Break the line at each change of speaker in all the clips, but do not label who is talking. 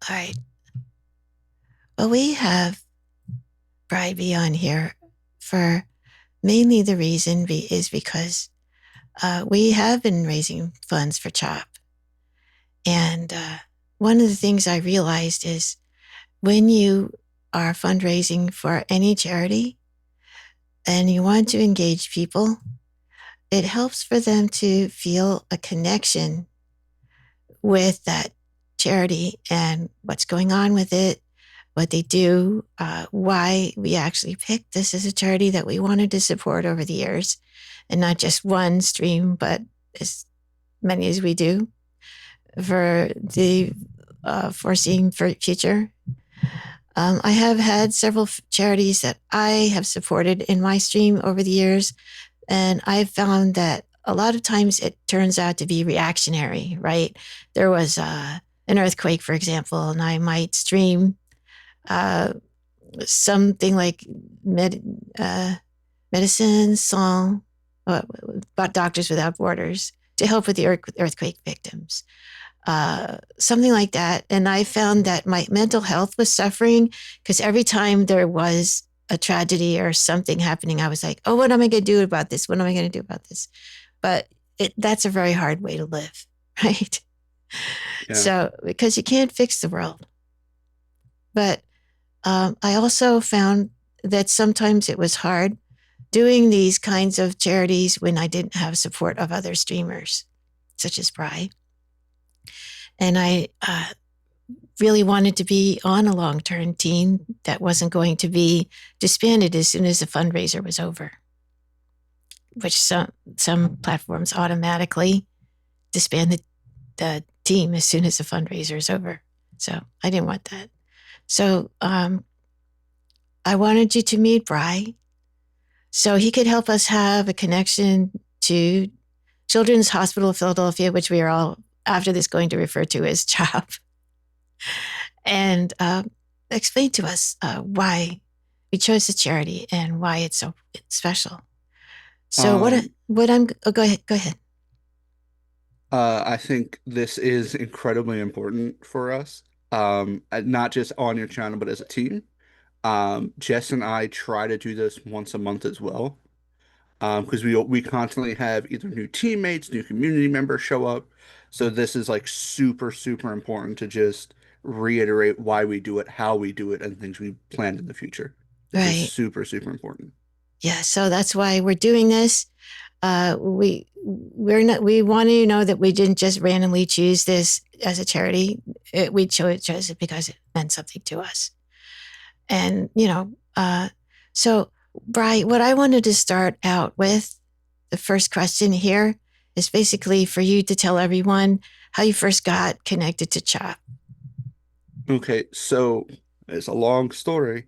All right. Well, we have Bribey on here for mainly the reason is because we have been raising funds for CHOP. And one of the things I realized is when you are fundraising for any charity and you want to engage people, it helps for them to feel a connection with that charity and what's going on with it, what they do, why we actually picked this as a charity that we wanted to support over the years, and not just one stream, but as many as we do for the foreseeing for future. I have had several charities that I have supported in my stream over the years, and I've found that a lot of times it turns out to be reactionary, right? There was an earthquake, for example, and I might stream uh, something like medicine song about Doctors Without Borders to help with the earthquake victims. Something like that. And I found that my mental health was suffering because every time there was a tragedy or something happening, I was like, oh, what am I going to do about this? What am I going to do about this? But that's a very hard way to live, right?
Yeah.
So, because you can't fix the world. But I also found that sometimes it was hard doing these kinds of charities when I didn't have support of other streamers, such as Bry. And I really wanted to be on a long term team that wasn't going to be disbanded as soon as the fundraiser was over, which some platforms automatically disband the team as soon as the fundraiser is over. So I didn't want that. So I wanted you to meet Bry so he could help us have a connection to Children's Hospital of Philadelphia, which we are all after this going to refer to as CHOP, and explain to us why we chose the charity and why it's so special. So
Um,
what I'm go ahead, go ahead.
I think this is incredibly important for us. Not just on your channel, but as a team. Jess and I try to do this once a month as well. Because we constantly have either new teammates, new community members show up. So this is like super, super important to just reiterate why we do it, how we do it, and things we planned in the future. This is
Right.
super, super important.
Yeah. So that's why we're doing this. We're not. We want you to know that we didn't just randomly choose this as a charity. We chose it because it meant something to us. And so Bri, what I wanted to start out with, the first question here is basically for you to tell everyone how you first got connected to CHOP.
Okay, so it's a long story.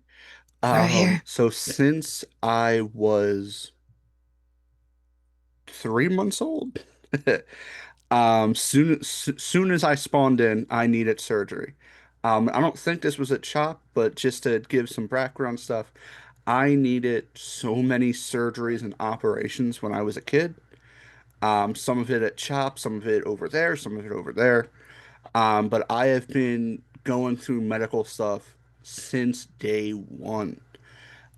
We're here.
So since I was 3 months old, soon as I spawned in, I needed surgery. I don't think this was at CHOP, but just to give some background stuff, I needed so many surgeries and operations when I was a kid. Some of it at CHOP, some of it over there, some of it over there. But I have been going through medical stuff since day one.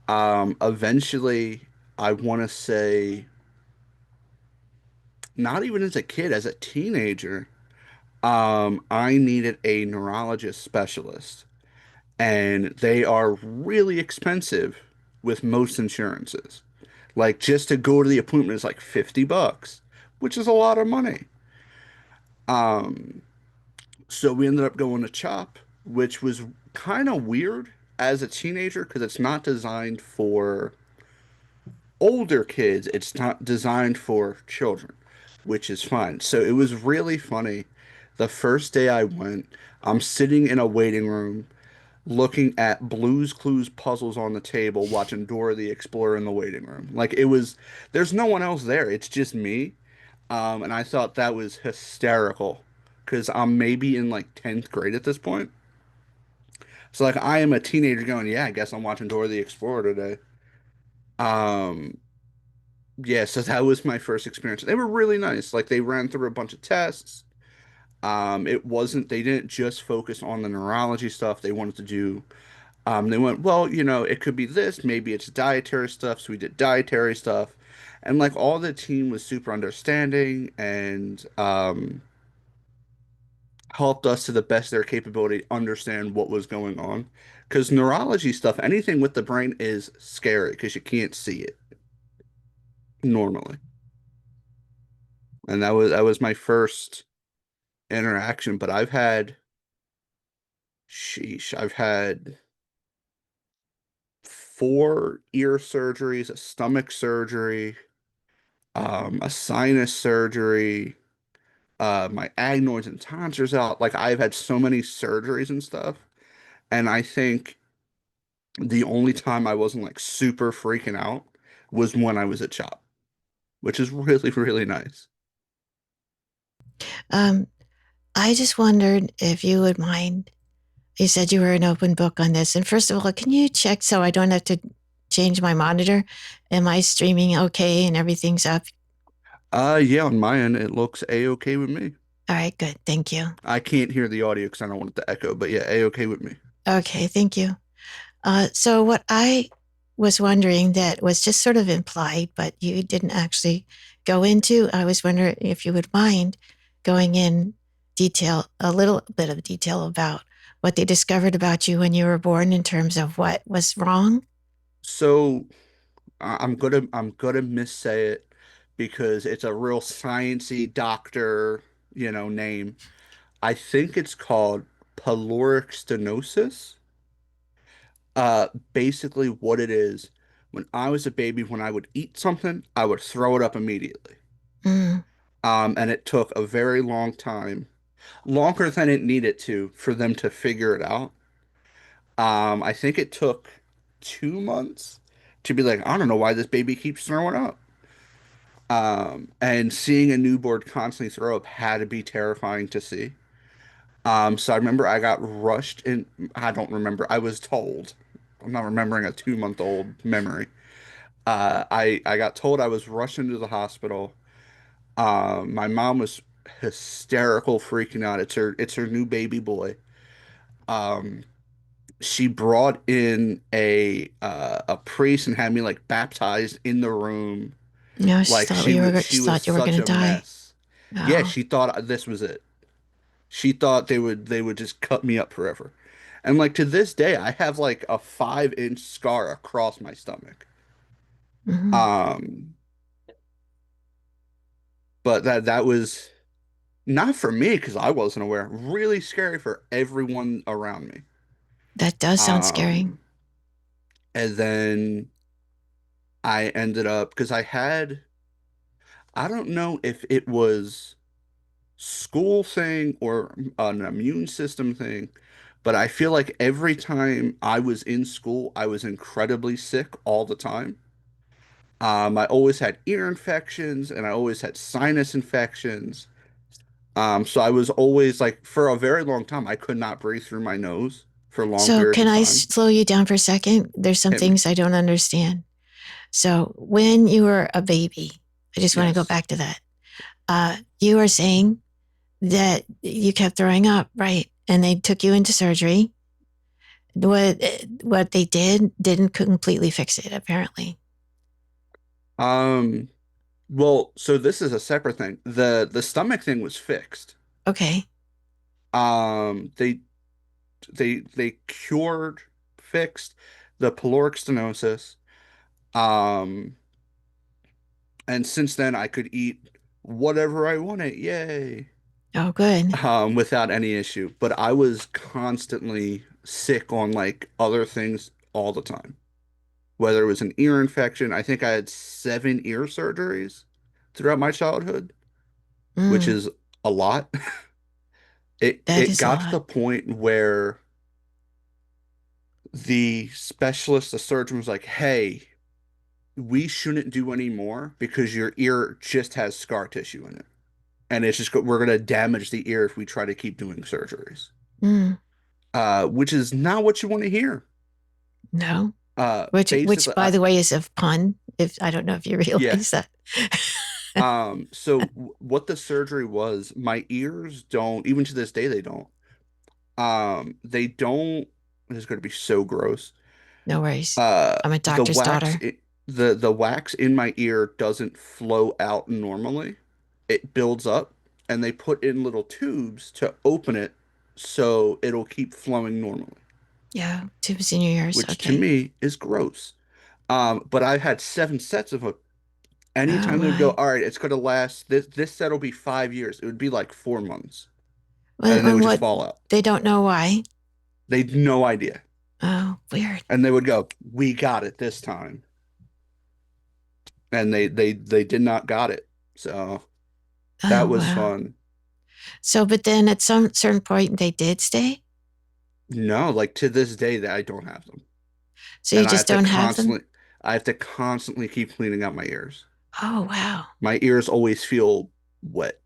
Eventually, I want to say, not even as a kid, as a teenager, I needed a neurologist specialist, and they are really expensive with most insurances. Like just to go to the appointment is like $50, which is a lot of money. Um, so we ended up going to CHOP, which was kind of weird as a teenager because it's not designed for older kids, it's not designed for children, which is fine. So it was really funny. The first day I went, I'm sitting in a waiting room looking at Blue's Clues puzzles on the table, watching Dora the Explorer in the waiting room. Like it was, there's no one else there. It's just me. And I thought that was hysterical because I'm maybe in like 10th grade at this point. So like I am a teenager going, yeah, I guess I'm watching Dora the Explorer today. Um, Yeah, so that was my first experience. They were really nice. Like they ran through a bunch of tests. It wasn't, they didn't just focus on the neurology stuff. They wanted to do, they went, well, it could be this, maybe it's dietary stuff. So we did dietary stuff. And like all the team was super understanding and helped us to the best of their capability understand what was going on. Because neurology stuff, anything with the brain is scary because you can't see it normally. And that was my first interaction. But I've had four ear surgeries, a stomach surgery, a sinus surgery, my adenoids and tonsils out. Like I've had so many surgeries and stuff. And I think the only time I wasn't like super freaking out was when I was at CHOP, which is really, really nice.
Um, I just wondered if you would mind. You said you were an open book on this. And first of all, can you check so I don't have to change my monitor? Am I streaming okay and everything's up?
Yeah, on my end, it looks a-okay with me.
All right, good. Thank you.
I can't hear the audio because I don't want it to echo, but yeah, a-okay with me.
Okay, thank you. So, what I was wondering that was just sort of implied, but you didn't actually go into, I was wondering if you would mind going in detail, a little bit of detail about what they discovered about you when you were born in terms of what was wrong.
So I'm gonna missay it because it's a real sciencey doctor, name. I think it's called pyloric stenosis. Basically what it is, when I was a baby, when I would eat something, I would throw it up immediately.
Mm,
And it took a very long time, longer than it needed to, for them to figure it out. I think it took 2 months to be like, I don't know why this baby keeps throwing up. And seeing a newborn constantly throw up had to be terrifying to see. So I remember I got rushed in. I don't remember. I was told. I'm not remembering a 2-month old memory. I got told I was rushed into the hospital. My mom was hysterical, freaking out. It's her new baby boy. Um, she brought in a priest and had me like baptized in the room.
no,
Like she was she
she
was
thought you were
such
going to
a
die.
mess. Yeah,
Oh,
she thought this was it. She thought they would just cut me up forever. And like to this day, I have like a 5-inch scar across my stomach.
mhm.
Um, but that was not for me because I wasn't aware. Really scary for everyone around me.
That does sound scary.
Um, and then I ended up because I don't know if it was school thing or an immune system thing, but I feel like every time I was in school, I was incredibly sick all the time. I always had ear infections and I always had sinus infections. So I was always like, for a very long time, I could not breathe through my nose for long
So,
periods
can
of
I
time.
slow you down for a second? There's some
Hit me.
things I don't understand. So, when you were a baby, I just want to go
Yes.
back to that. You were saying that you kept throwing up, right? And they took you into surgery. What what they didn't completely fix it, apparently.
Um, well, so this is a separate thing. The stomach thing was fixed.
Okay.
They cured, fixed the pyloric stenosis. Um, and since then I could eat whatever I wanted. Yay.
Oh, good.
Without any issue. But I was constantly sick on like other things all the time. Whether it was an ear infection, I think I had 7 ear surgeries throughout my childhood, which
Mm,
is a lot. It
that
it
is a
got to
lot.
the point where the specialist, the surgeon was like, "Hey, we shouldn't do any more because your ear just has scar tissue in it, and we're gonna damage the ear if we try to keep doing surgeries."
Mm,
Which is not what you want to hear.
no. Which,
Basically,
by the way, is a pun. If I don't know if you
yeah,
realize that.
So what the surgery was, my ears don't, even to this day, they don't. They don't. This is going to be so gross.
No worries.
Uh,
I'm a
the
doctor's
wax,
daughter.
the wax in my ear doesn't flow out normally. It builds up, and they put in little tubes to open it so it'll keep flowing normally,
Yeah, tubes in your ears.
which to
Okay.
me is gross. But I had 7 sets of them.
Oh
Anytime they would go,
my.
all right, it's gonna last this set will be 5 years. It would be like 4 months, and
Well,
then they
and
would just
what?
fall out.
They don't know why.
They'd no idea,
Oh, weird.
and they would go, "We got it this time," and they did not got it. So that
Oh,
was
wow.
fun.
So, but then at some certain point, they did stay.
No, like to this day that I don't have them,
So you
and
just don't have them.
I have to constantly keep cleaning out my ears.
Oh, wow.
My ears always feel wet,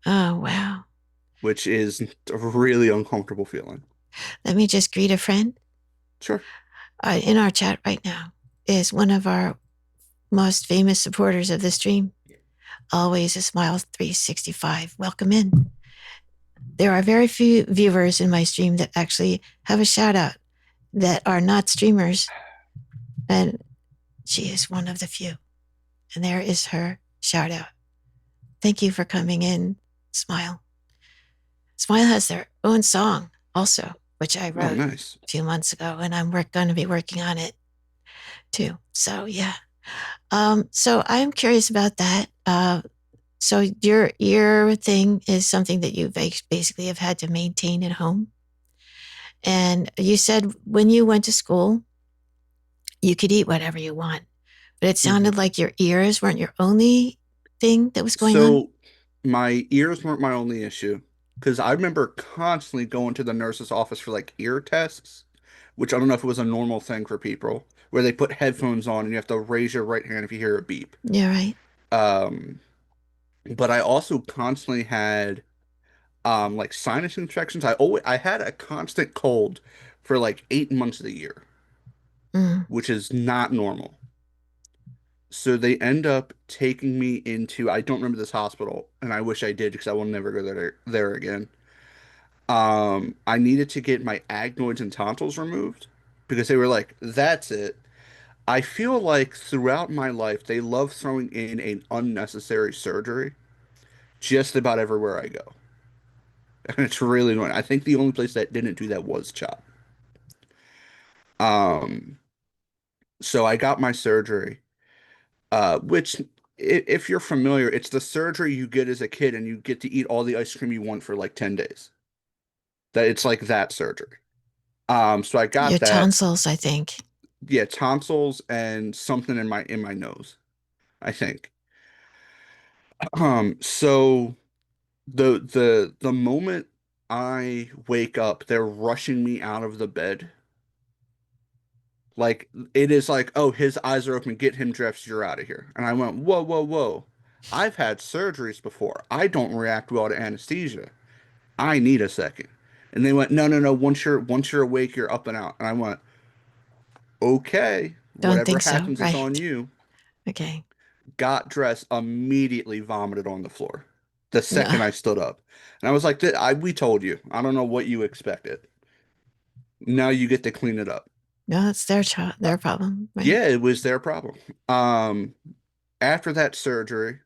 Oh, wow.
which is a really uncomfortable feeling.
Let me just greet a friend.
Sure.
In our chat right now is one of our most famous supporters of the stream. Always a smile 365. Welcome in. There are very few viewers in my stream that actually have a shout out that are not streamers. And she is one of the few. And there is her shout out. Thank you for coming in, Smile. Smile has their own song also, which I
Oh,
wrote
nice.
a few months ago, and I'm going to be working on it too. So yeah. So I'm curious about that. So your ear thing is something that you basically have had to maintain at home. And you said when you went to school, you could eat whatever you want, but it
Mhm.
sounded like your ears weren't your only thing that was going on.
So my ears weren't my only issue because I remember constantly going to the nurse's office for like ear tests, which I don't know if it was a normal thing for people, where they put headphones on and you have to raise your right hand if you hear a beep.
Yeah, right.
Um, but I also constantly had like sinus infections. I had a constant cold for like 8 months of the year,
Mm,
which is not normal. So they end up taking me into, I don't remember this hospital, and I wish I did because I will never go there again. I needed to get my adenoids and tonsils removed because they were like, that's it. I feel like throughout my life, they love throwing in an unnecessary surgery just about everywhere I go. And it's really annoying. I think the only place that didn't do that was CHOP. Um, so I got my surgery, which if you're familiar, it's the surgery you get as a kid and you get to eat all the ice cream you want for like 10 days. That it's like that surgery. So I
your
got that.
tonsils, I think.
Yeah, tonsils and something in my nose, I think. So the moment I wake up, they're rushing me out of the bed. Like it is like, oh, his eyes are open, get him dressed, you're out of here. And I went, whoa, whoa, whoa. I've had surgeries before. I don't react well to anesthesia. I need a second. And they went, no, no, no. Once you're awake, you're up and out. And I went, okay,
Don't
whatever
think so.
happens, it's on
Right.
you.
Okay.
Got dressed, immediately vomited on the floor the
No,
second I stood up. And I was like, we told you. I don't know what you expected. Now you get to clean it up.
no, it's
Uh,
their problem. Right.
yeah, it was their problem. Um, After that surgery,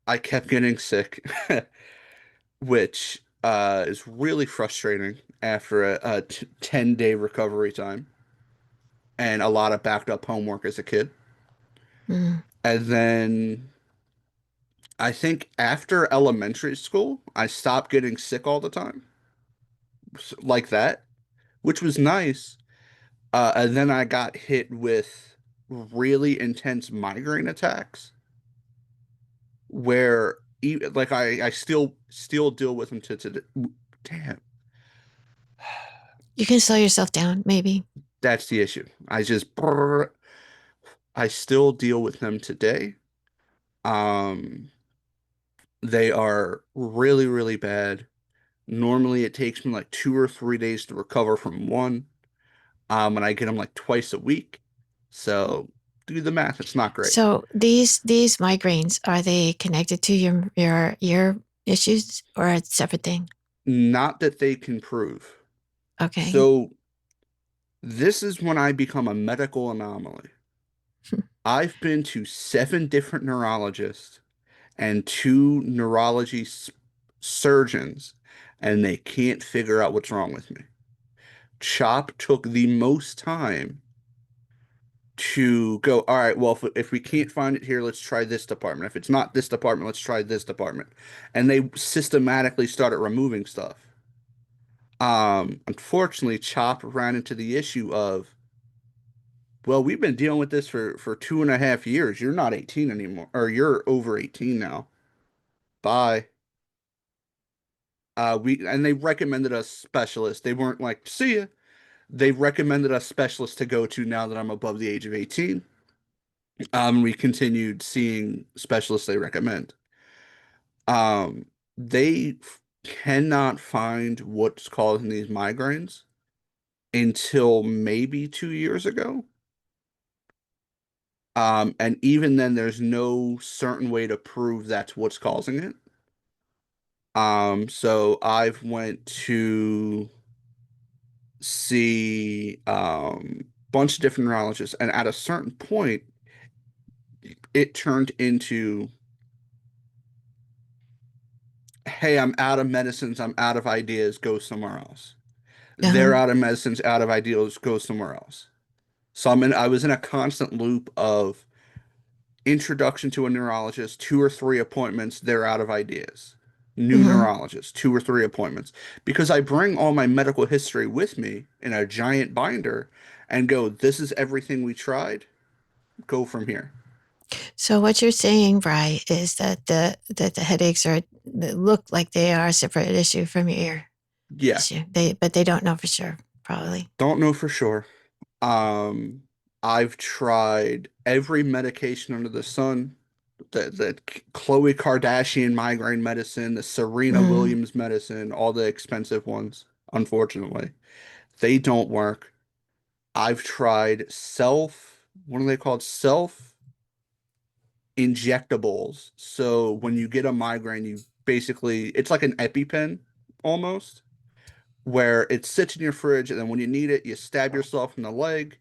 I kept getting sick, which is really frustrating after a 10-day recovery time and a lot of backed up homework as a kid.
Mm.
And then I think after elementary school, I stopped getting sick all the time, like that, which was nice. And then I got hit with really intense migraine attacks where like I still deal with them to damn.
You can slow yourself down, maybe.
That's the issue. I still deal with them today. Um, they are really, really bad. Normally, it takes me like 2 or 3 days to recover from one. And I get them like twice a week. So Do the math. It's not great.
So these migraines, are they connected to your ear issues or a separate thing?
Not that they can prove.
Okay.
So this is when I become a medical anomaly. I've been to 7 different neurologists and 2 surgeons, and they can't figure out what's wrong with me. CHOP took the most time to go, all right, well, if we can't find it here, let's try this department. If it's not this department, let's try this department. And they systematically started removing stuff. Unfortunately, CHOP ran into the issue of, well, we've been dealing with this for 2.5 years. You're not 18 anymore, or you're over 18 now. Bye. They recommended us specialists. They weren't like, see ya. They recommended us specialists to go to now that I'm above the age of 18. We continued seeing specialists they recommend. Um, they cannot find what's causing these migraines until maybe 2 years ago. And even then, there's no certain way to prove that's what's causing it. So I've went to see bunch of different neurologists, and at a certain point, it turned into, hey, I'm out of medicines, I'm out of ideas, go somewhere else. They're
Uh-huh.
out of medicines, out of ideas, go somewhere else. So I was in a constant loop of introduction to a neurologist, 2 or 3 appointments, they're out of ideas. New
Hmm.
neurologist, 2 or 3 appointments. Because I bring all my medical history with me in a giant binder and go, this is everything we tried, go from here.
So what you're saying, Bry, is that the headaches are they look like they are a separate issue from your ear
Yeah,
issue. They don't know for sure, probably.
don't know for sure. Um, I've tried every medication under the sun, the Khloe Kardashian migraine medicine, the Serena
Mm.
Williams medicine, all the expensive ones, unfortunately. They don't work. I've tried what are they called? Self injectables. So when you get a migraine, you basically, it's like an EpiPen almost, where it sits in your fridge, and then when you need it, you stab yourself in the leg,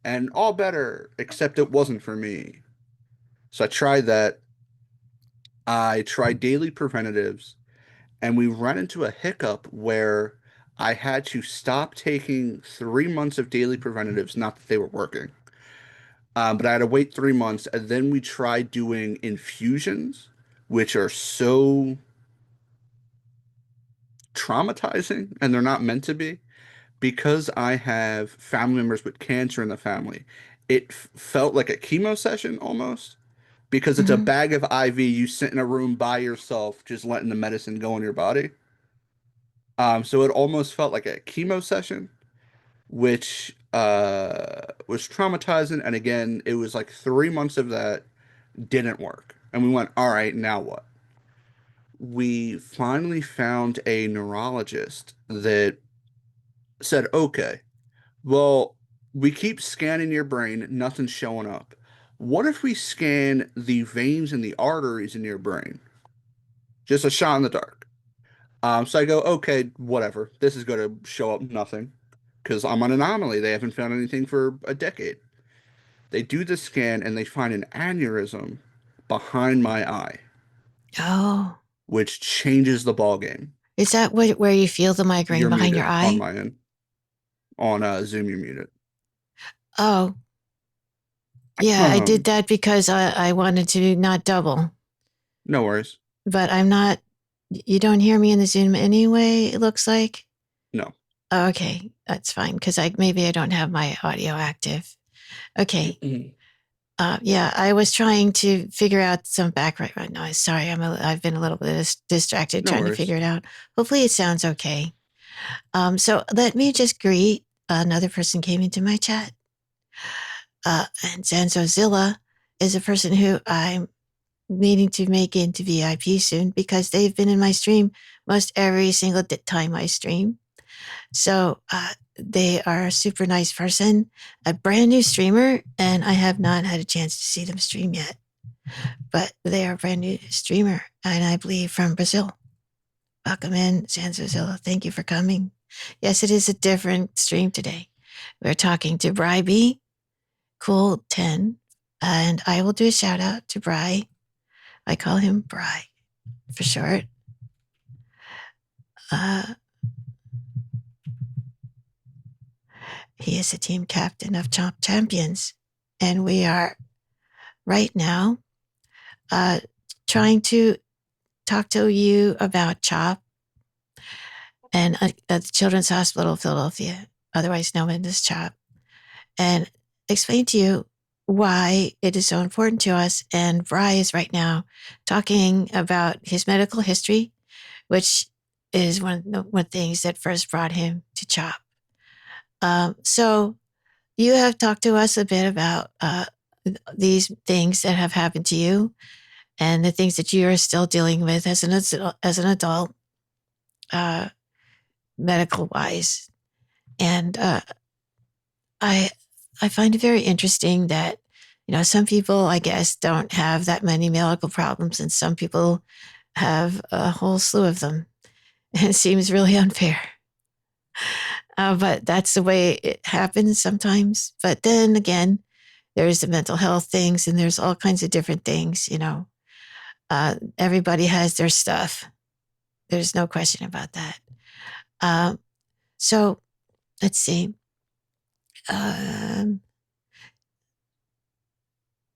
and all better, except it wasn't for me. So I tried that. I tried daily preventatives, and we ran into a hiccup where I had to stop taking 3 months of daily preventatives, not that they were working. But I had to wait 3 months, and then we tried doing infusions, which are so traumatizing, and they're not meant to be. Because I have family members with cancer in the family, it felt like a chemo session almost. Because it's a
Hmm.
bag of IV, you sit in a room by yourself, just letting the medicine go in your body. So it almost felt like a chemo session, which was traumatizing. And again, it was like 3 months of that didn't work. And we went, all right, now what? We finally found a neurologist that said, okay, well, we keep scanning your brain, nothing's showing up. What if we scan the veins and the arteries in your brain? Just a shot in the dark. So I go, okay, whatever. This is going to show up nothing because I'm an anomaly. They haven't found anything for a decade. They do the scan and they find an aneurysm behind my eye,
Oh,
which changes the ball game.
is that where you feel the migraine
You're
behind your
muted on
eye?
my end. On Zoom, you're muted.
Oh, yeah, I did
Um,
that because I wanted to not double,
no worries.
but I'm not. You don't hear me in the Zoom anyway. It looks like.
No.
Oh, okay, that's fine because I don't have my audio active. Okay. Yeah, I was trying to figure out some background noise. Sorry, I've been a little bit distracted
No
trying to
worries.
figure it out. Hopefully, it sounds okay. So let me just greet another person came into my chat. And Zanzozilla is a person who I'm needing to make into VIP soon because they've been in my stream most every single time I stream. So they are a super nice person, a brand new streamer, and I have not had a chance to see them stream yet. But they are a brand new streamer, and I believe from Brazil. Welcome in, Sanzozilla. Thank you for coming. Yes, it is a different stream today. We're talking to Bry B, Cool 10, and I will do a shout out to Bry. I call him Bry for short. Uh, he is a team captain of Chomp Champions, and we are right now uh, trying to talk to you about CHOP and at the Children's Hospital of Philadelphia, otherwise known as CHOP, and explain to you why it is so important to us. And Bry is right now talking about his medical history, which is one of the things that first brought him to CHOP. So you have talked to us a bit about these things that have happened to you and the things that you are still dealing with as an adult, uh, medical wise. And I I find it very interesting that some people, I guess, don't have that many medical problems, and some people have a whole slew of them. And it seems really unfair. But that's the way it happens sometimes. But then again, there's the mental health things, and there's all kinds of different things. Everybody has their stuff. There's no question about that. Um, so let's see. Um,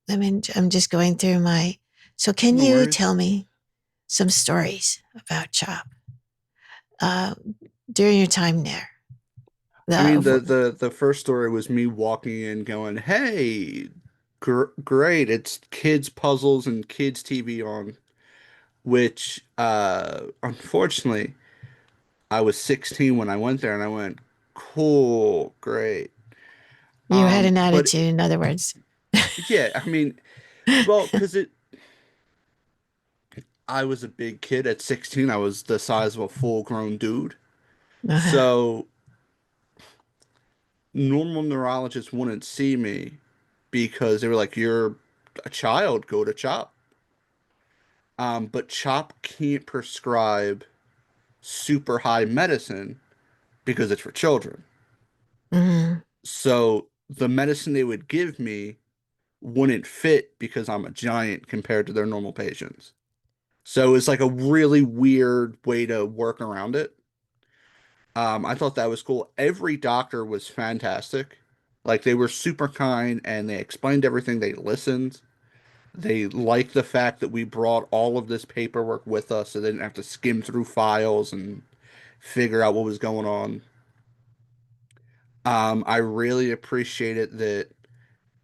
I'm just going through my. So, can
No
you
worries.
tell me some stories about CHOP uh, during your time there?
I mean,
The
the first story was me walking in going, "Hey, great. It's kids puzzles and kids TV on," which unfortunately I was 16 when I went there and I went, "Cool, great."
You had an
But
attitude, in other words.
yeah, I mean, well, because I was a big kid at 16. I was the size of a full-grown dude.
Uh-huh.
So normal neurologists wouldn't see me because they were like, "You're a child, go to CHOP." But CHOP can't prescribe super high medicine because it's for children.
Mhm.
So the medicine they would give me wouldn't fit because I'm a giant compared to their normal patients. So it's like a really weird way to work around it. I thought that was cool. Every doctor was fantastic. Like they were super kind and they explained everything. They listened. They liked the fact that we brought all of this paperwork with us so they didn't have to skim through files and figure out what was going on. I really appreciated that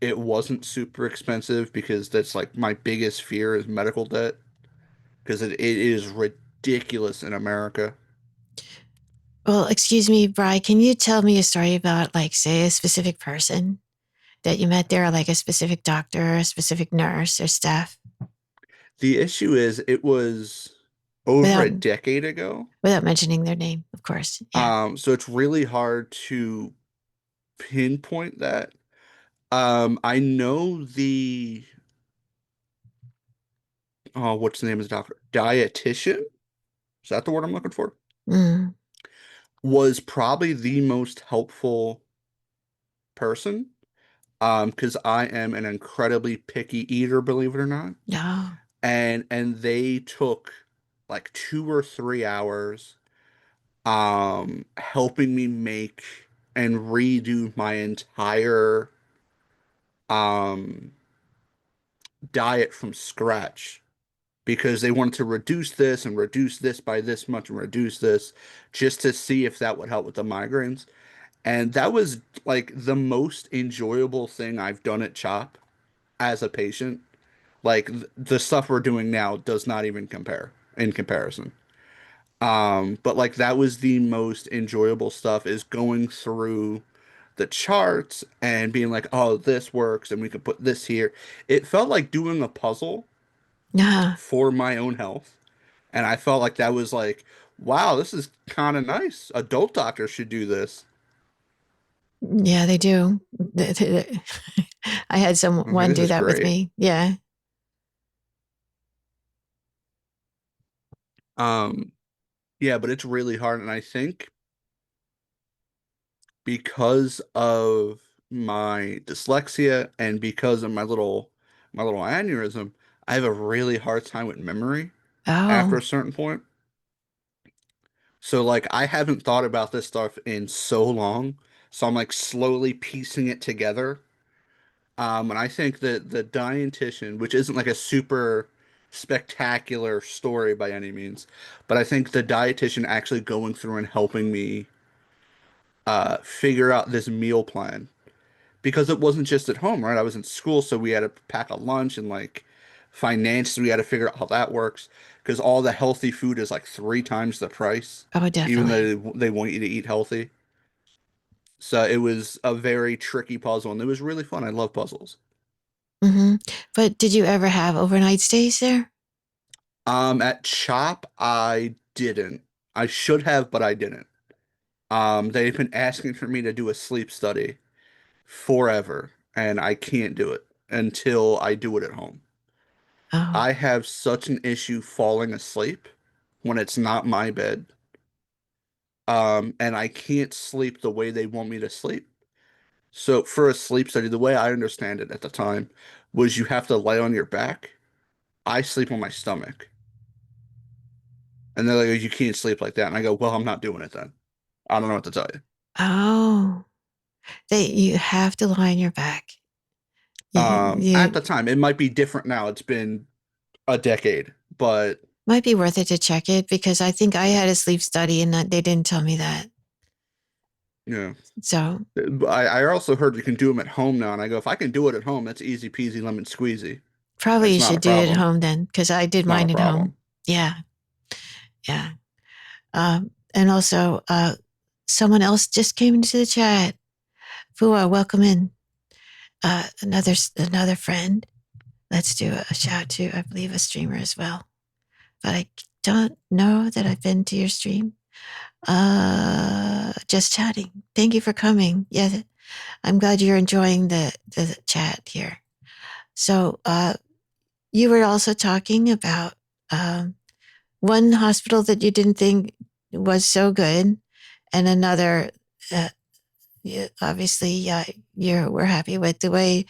it wasn't super expensive because that's like my biggest fear is medical debt because it is ridiculous in America.
Well, excuse me, Bri, can you tell me a story about, like, say, a specific person that you met there, like a specific doctor, a specific nurse or staff,
The issue is it was over
without
a decade ago.
without mentioning their name, of course. Yeah.
So it's really hard to pinpoint that. I know the what's the name of the doctor? Dietitian? Is that the word I'm looking for?
Mm.
Was probably the most helpful person. Because I am an incredibly picky eater, believe it or not.
No.
And they took like 2 or 3 hours helping me make and redo my entire um diet from scratch because they wanted to reduce this and reduce this by this much and reduce this just to see if that would help with the migraines. And that was like the most enjoyable thing I've done at CHOP as a patient. Like the stuff we're doing now does not even compare in comparison. But like that was the most enjoyable stuff is going through the charts and being like, oh, this works and we could put this here. It felt like doing a puzzle
Yeah.
for my own health. And I felt like that was like, wow, this is kind of nice. Adult doctors should do this.
Yeah, they do. I had
I mean,
someone
this
do
is
that with
great.
me. Yeah.
Um, yeah, but it's really hard, and I think because of my dyslexia and because of my little aneurysm, I have a really hard time with memory after
Oh,
a certain point. So like I haven't thought about this stuff in so long, so I'm like slowly piecing it together. And I think that the dietitian, which isn't like a super spectacular story by any means, but I think the dietitian actually going through and helping me figure out this meal plan because it wasn't just at home, right? I was in school, so we had to pack a lunch and like finance, we had to figure out how that works because all the healthy food is like 3 times the price,
oh,
even
definitely.
though they want you to eat healthy. So it was a very tricky puzzle, and it was really fun. I love puzzles.
Hmm. But did you ever have overnight stays there?
At CHOP, I didn't. I should have, but I didn't. They've been asking for me to do a sleep study forever, and I can't do it until I do it at home.
Oh,
I have such an issue falling asleep when it's not my bed. And I can't sleep the way they want me to sleep. So for a sleep study, the way I understand it at the time was you have to lay on your back. I sleep on my stomach. And they're like, you can't sleep like that. And I go, well, I'm not doing it then. I don't know what to tell you.
oh, you have to lie on your back.
At
You
the time, it might be different now. It's been a decade, but
might be worth it to check it because I think I had a sleep study and they didn't tell me that.
you
So
know, I also heard you can do them at home now, and I go, if I can do it at home, that's easy peasy lemon squeezy.
probably
It's
you
not
should
a
do it at
problem.
home then because I did
It's not a
mine at home.
problem.
Yeah. Yeah. And also, someone else just came into the chat. Fua, welcome in. Another friend. Let's do a shout to, I believe, a streamer as well. But I don't know that I've been to your stream. Just chatting. Thank you for coming. Yeah, I'm glad you're enjoying the chat here. So, you were also talking about um, one hospital that you didn't think was so good, and another. Obviously, we're happy with the way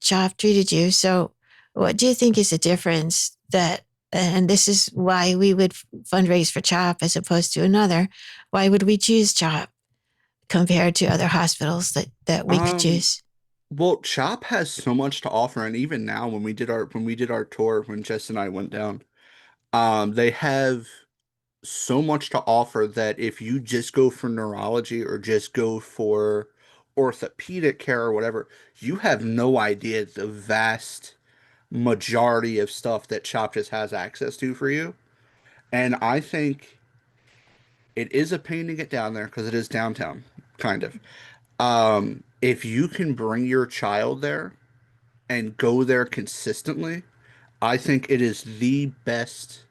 CHOP treated you. So, what do you think is the difference that? And this is why we would fundraise for CHOP as opposed to another. Why would we choose CHOP compared to other hospitals that we could
Um,
choose?
well, Chop has so much to offer, and even now when we did our tour, when Jess and I went down, they have so much to offer that if you just go for neurology or just go for orthopedic care or whatever, you have no idea the vast majority of stuff that Chop just has access to for you. And I think it is a pain to get down there because it is downtown, kind of. If you can bring your child there and go there consistently, I think it is the best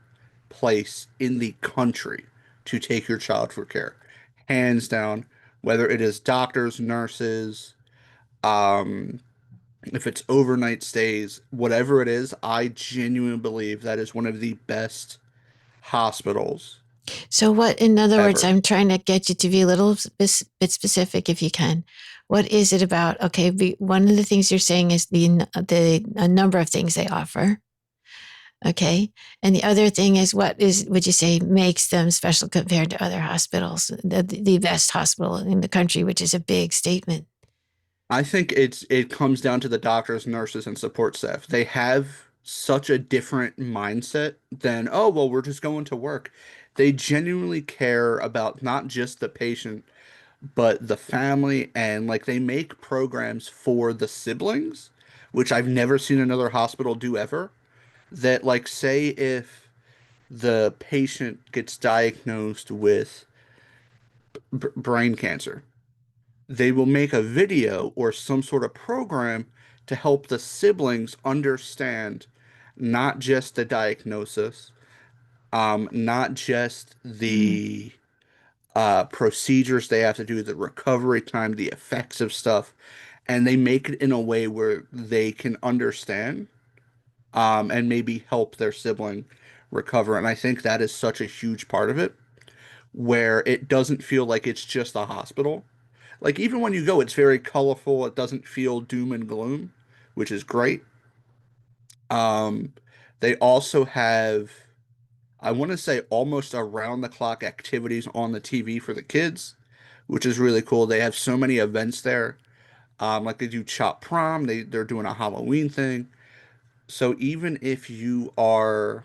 place in the country to take your child for care. Hands down, whether it is doctors, nurses, um, if it's overnight stays, whatever it is, I genuinely believe that is one of the best hospitals
So, what, in other words,
ever.
I'm trying to get you to be a little bit specific if you can. What is it about? Okay, one of the things you're saying is the a number of things they offer. Okay. And the other thing is, what is, would you say, makes them special compared to other hospitals, the best hospital in the country, which is a big statement?
I think it comes down to the doctors, nurses, and support staff. They have such a different mindset than, oh, well, we're just going to work. They genuinely care about not just the patient, but the family, and like they make programs for the siblings, which I've never seen another hospital do ever. That, like, say if the patient gets diagnosed with brain cancer, they will make a video or some sort of program to help the siblings understand not just the diagnosis, not just
Mm,
the procedures they have to do, the recovery time, the effects of stuff, and they make it in a way where they can understand and maybe help their sibling recover. And I think that is such a huge part of it, where it doesn't feel like it's just a hospital. Like even when you go, it's very colorful. It doesn't feel doom and gloom, which is great. Um, they also have, I want to say, almost around the clock activities on the TV for the kids, which is really cool. They have so many events there. Like they do Chop Prom, they're doing a Halloween thing. So even if you are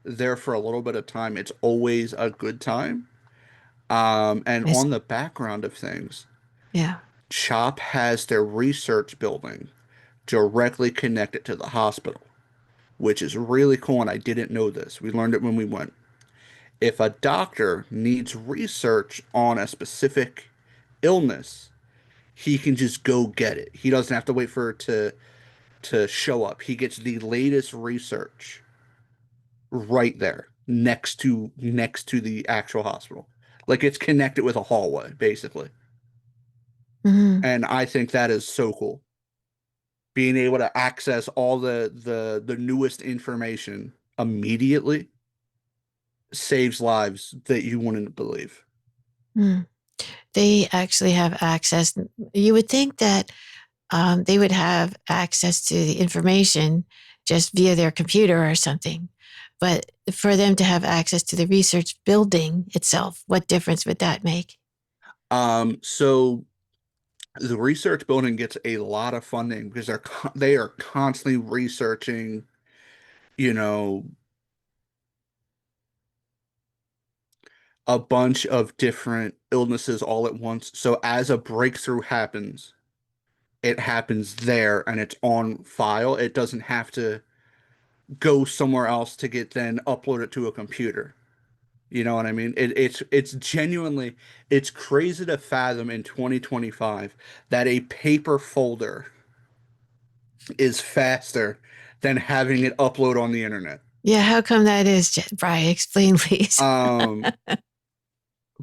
there for a little bit of time, it's always a good time. And
I
on
see.
the background of things,
Yeah.
CHOP has their research building directly connected to the hospital, which is really cool. And I didn't know this. We learned it when we went. If a doctor needs research on a specific illness, he can just go get it. He doesn't have to wait for it to show up. He gets the latest research right there next to the actual hospital. Like it's connected with a hallway, basically.
Hmm.
And I think that is so cool. Being able to access all the newest information immediately saves lives that you wouldn't believe.
Mm. They actually have access. You would think that they would have access to the information just via their computer or something. But for them to have access to the research building itself, what difference would that make?
So the research building gets a lot of funding because they are constantly researching, you know, a bunch of different illnesses all at once. So as a breakthrough happens, it happens there and it's on file. It doesn't have to go somewhere else to get then uploaded to a computer. You know what I mean? It's genuinely it's crazy to fathom in 2025 that a paper folder is faster than having it upload on the internet.
Yeah, how come that is, Brian? Explain, please.
Um,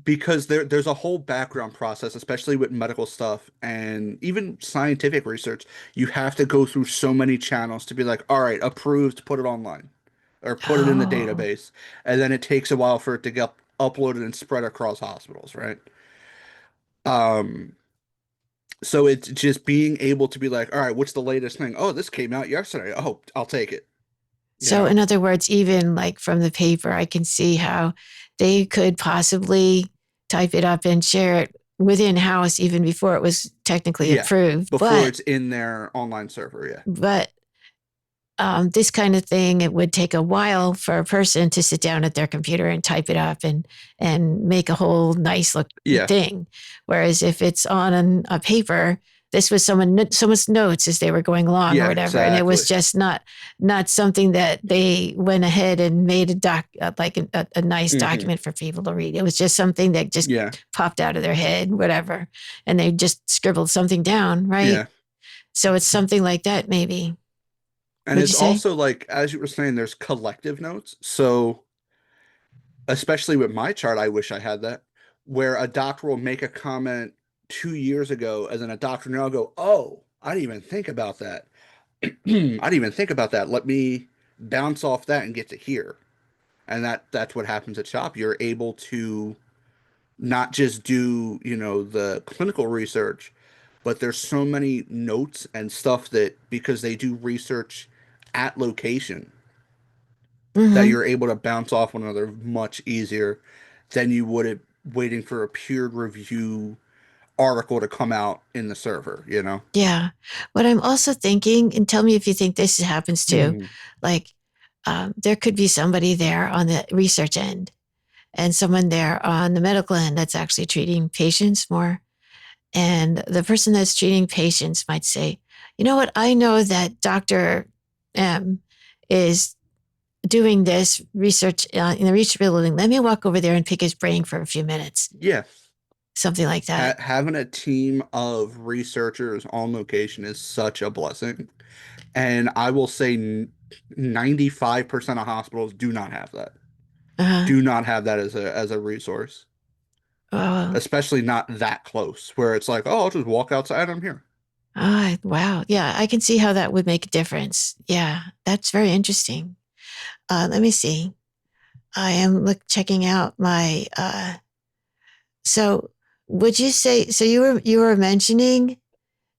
because there's a whole background process, especially with medical stuff and even scientific research. You have to go through so many channels to be like, all right, approved, put it online or put it in the
Oh,
database. And then it takes a while for it to get uploaded and spread across hospitals, right? Um, so it's just being able to be like, all right, what's the latest thing? Oh, this came out yesterday. Oh, I'll take it, you
so
know?
in other words, even like from the paper, I can see how they could possibly type it up and share it within house even before it was technically
Yeah.
approved.
Before it's in their online server, yeah.
But this kind of thing, it would take a while for a person to sit down at their computer and type it up and make a whole nice look
Yeah.
thing. Whereas if it's on a paper, this was someone's notes as they were going along or
Yeah,
whatever, and it was
exactly.
just not something that they went ahead and made a doc like a nice
Hmm.
document for people to read. It was just something that just
Yeah.
popped out of their head, whatever, and they just scribbled something down, right?
Yeah.
So it's something like that, maybe.
And
Would you
it's
say?
also like, as you were saying, there's collective notes. So, especially with my chart, I wish I had that, where a doctor will make a comment 2 years ago, and then a doctor now go, "Oh, I didn't even think about that. I didn't even think about that. Let me bounce off that and get to here." And that's what happens at SHOP. You're able to not just do, the clinical research, but there's so many notes and stuff that because they do research at location that
Mm-hmm.
you're able to bounce off one another much easier than you would have waiting for a peer review article to come out in the server.
Yeah. What I'm also thinking, and tell me if you think this happens too,
Mhm.
like there could be somebody there on the research end and someone there on the medical end that's actually treating patients more. And the person that's treating patients might say, you know what? I know that Dr. M is doing this research in the research building. Let me walk over there and pick his brain for a few minutes.
Yeah.
Something like that.
Having a team of researchers on location is such a blessing. And I will say 95% of hospitals do not have that.
Uh,
Do not have that as a resource.
Oh,
especially not that close where it's like, oh, I'll just walk outside. I'm here.
wow. Yeah, I can see how that would make a difference. Yeah, that's very interesting. Let me see. I am checking out my. So, would you say? So you were mentioning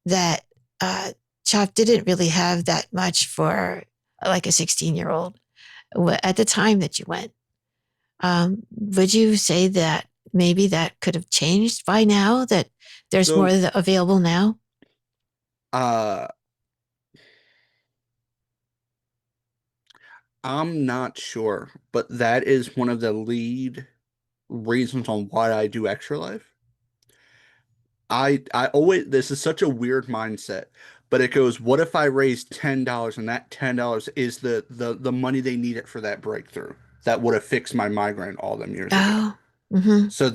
that uh, Chop didn't really have that much for like a 16-year-old at the time that you went. Would you say that maybe that could have changed by now? That there's more
So,
available now?
uh, I'm not sure, but that is one of the lead reasons on why I do Extra Life. I always this is such a weird mindset, but it goes, what if I raise $10 and that $10 is the money they needed for that breakthrough that would have fixed my migraine all them years ago.
Oh, mm-hmm.
So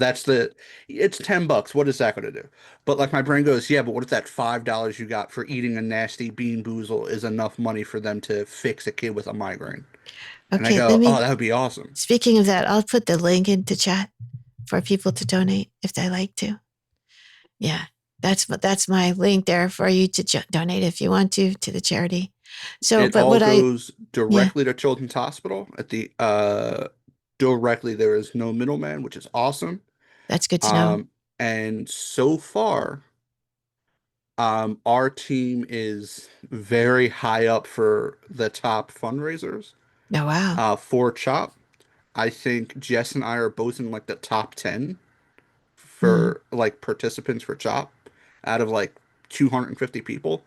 it's $10. What is that going to do? But like my brain goes, yeah, but what if that $5 you got for eating a nasty bean boozle is enough money for them to fix a kid with a migraine? And I
Okay, let
go, oh,
me.
that would be awesome.
Speaking of that, I'll put the link into chat for people to donate if they like to. Yeah, that's my link there for you to donate if you want to the charity. So,
It
but
all
what I
goes
yeah,
directly to Children's Hospital at the directly. There is no middleman, which is awesome.
that's good to know.
Um, and so far, our team is very high up for the top fundraisers
Oh wow.
for CHOP. I think Jess and I are both in like the top 10
Mm.
for like participants for CHOP out of like 250 people.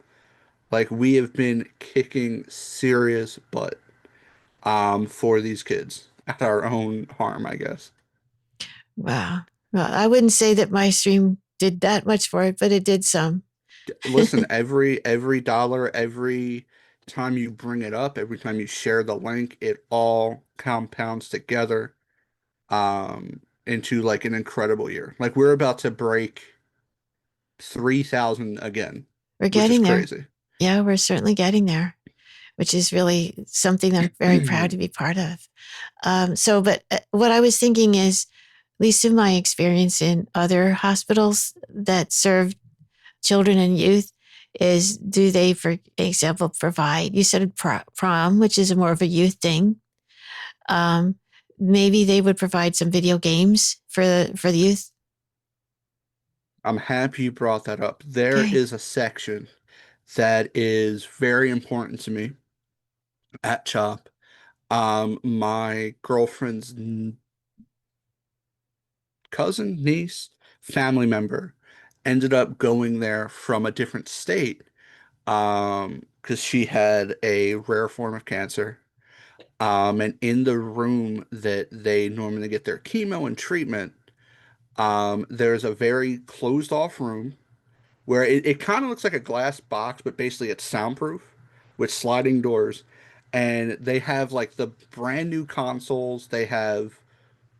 Like we have been kicking serious butt for these kids at our own harm, I guess.
Wow. Well, I wouldn't say that my stream did that much for it, but it did some.
Listen, every dollar, every time you bring it up, every time you share the link, it all compounds together into like an incredible year. Like we're about to break 3,000 again,
We're
which is
getting there.
crazy.
Yeah, we're certainly getting there, which is really something I'm very proud to be part of. But what I was thinking is, at least in my experience in other hospitals that serve children and youth, is do they, for example, provide, you said prom, which is more of a youth thing. Um, Maybe they would provide some video games for the youth.
I'm happy you brought that up. There
Okay.
is a section that is very important to me at CHOP. My girlfriend's cousin, niece, family member ended up going there from a different state because she had a rare form of cancer. And in the room that they normally get their chemo and treatment, there's a very closed off room where it kind of looks like a glass box, but basically it's soundproof with sliding doors. And they have like the brand new consoles. They have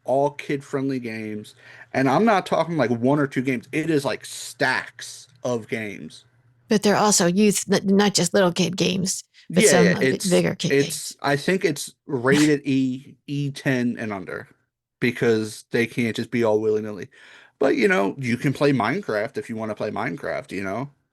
all kid-friendly games. And I'm not talking like one or two games. It is like stacks of games.
But they're also youth, not just little kid games, but
Yeah,
some
yeah,
bigger kid games.
I think it's rated E10 and under because they can't just be all willy-nilly. But you can play Minecraft if you want to play Minecraft,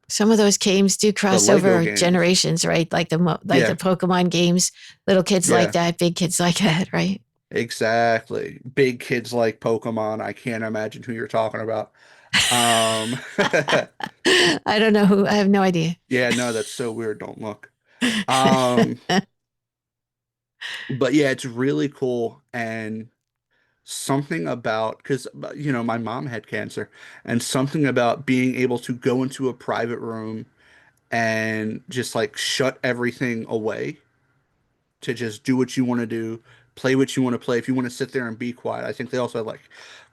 Some of those games do
the
cross
Lego
over
games.
generations, right? Like the
Yeah,
Pokemon games. Little kids like
yeah,
that, big kids like that, right?
exactly. Big kids like Pokemon. I can't imagine who you're talking about. Um,
I don't know who. I have no idea.
yeah, no, that's so weird. Don't look. Um, but yeah, it's really cool and something about because my mom had cancer and something about being able to go into a private room and just like shut everything away to just do what you want to do, play what you want to play. If you want to sit there and be quiet, I think they also have like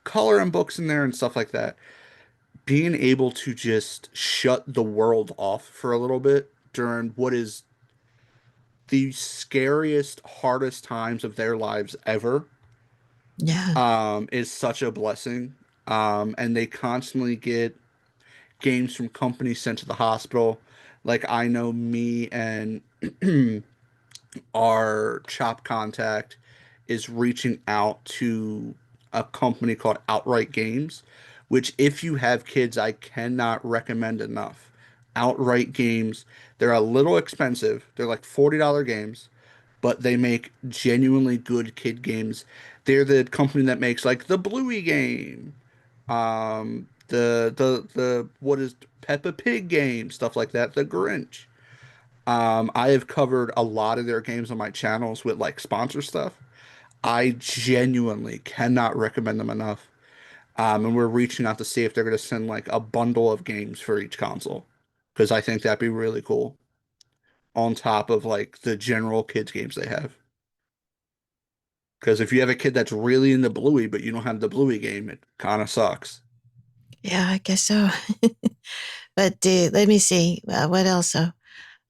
coloring books in there and stuff like that. Being able to just shut the world off for a little bit during what is the scariest, hardest times of their lives ever,
Yeah.
is such a blessing. And they constantly get games from companies sent to the hospital. Like I know me and our CHOP contact is reaching out to a company called Outright Games, which if you have kids, I cannot recommend enough. Outright Games, they're a little expensive. They're like $40 games, but they make genuinely good kid games. They're the company that makes like the Bluey game, the what is Peppa Pig game, stuff like that, the Grinch. I have covered a lot of their games on my channels with like sponsor stuff. I genuinely cannot recommend them enough. And we're reaching out to see if they're going to send like a bundle of games for each console because I think that'd be really cool on top of like the general kids games they have. Because if you have a kid that's really into Bluey but you don't have the Bluey game, it kind of sucks.
Yeah, I guess so. But let me see. What else? Uh,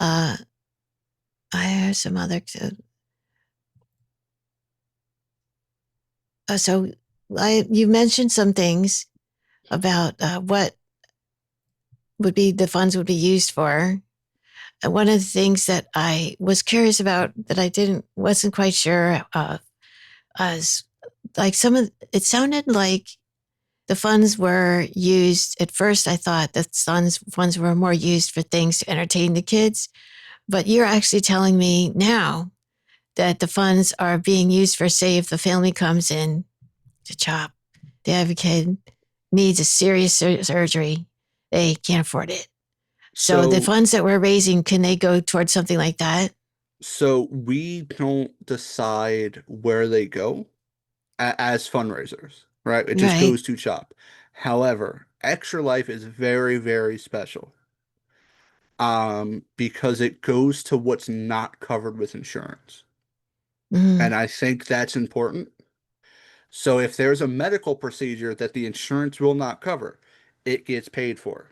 I have some other. So you mentioned some things about what would be the funds would be used for. One of the things that I was curious about that I didn't wasn't quite sure was like some of it sounded like the funds were used at first. I thought that funds were more used for things to entertain the kids, but you're actually telling me now that the funds are being used for, say, if the family comes in to CHOP, they have a kid needs a serious surgery, they can't afford it. So the
So
funds that we're raising, can they go towards something like that?
so we don't decide where they go as fundraisers, right? It just
Right.
goes to CHOP. However, Extra Life is very, very special because it goes to what's not covered with insurance.
Mm,
And I think that's important. So if there's a medical procedure that the insurance will not cover, it gets paid for.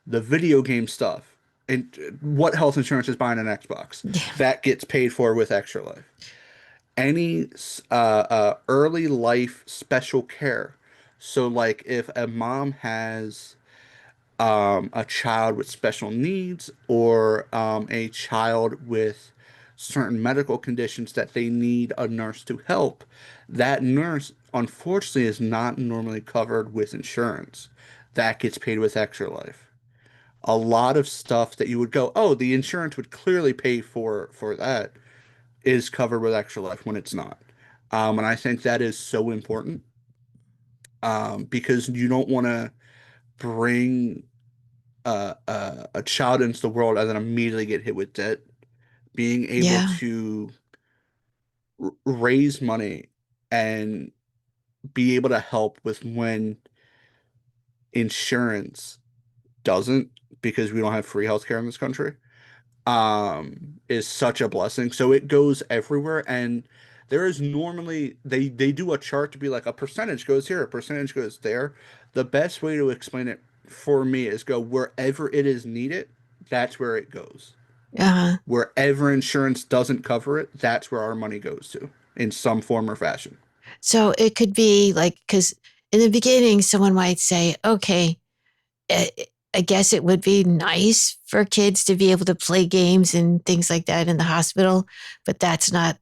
The video game stuff and what health insurance is buying an Xbox,
yeah.
that gets paid for with Extra Life. Any early life special care. So like if a mom has a child with special needs or a child with certain medical conditions that they need a nurse to help, that nurse unfortunately is not normally covered with insurance. That gets paid with Extra Life. A lot of stuff that you would go, oh, the insurance would clearly pay for that is covered with Extra Life when it's not. And I think that is so important because you don't want to bring a child into the world and then immediately get hit with debt. Being able
Yeah.
to raise money and be able to help with when insurance doesn't, because we don't have free healthcare in this country, is such a blessing. So it goes everywhere, and there is normally they do a chart to be like a percentage goes here, a percentage goes there. The best way to explain it for me is go wherever it is needed, that's where it goes.
Uh,
Wherever insurance doesn't cover it, that's where our money goes to in some form or fashion.
so it could be like, because in the beginning, someone might say, okay, I I guess it would be nice for kids to be able to play games and things like that in the hospital, but that's not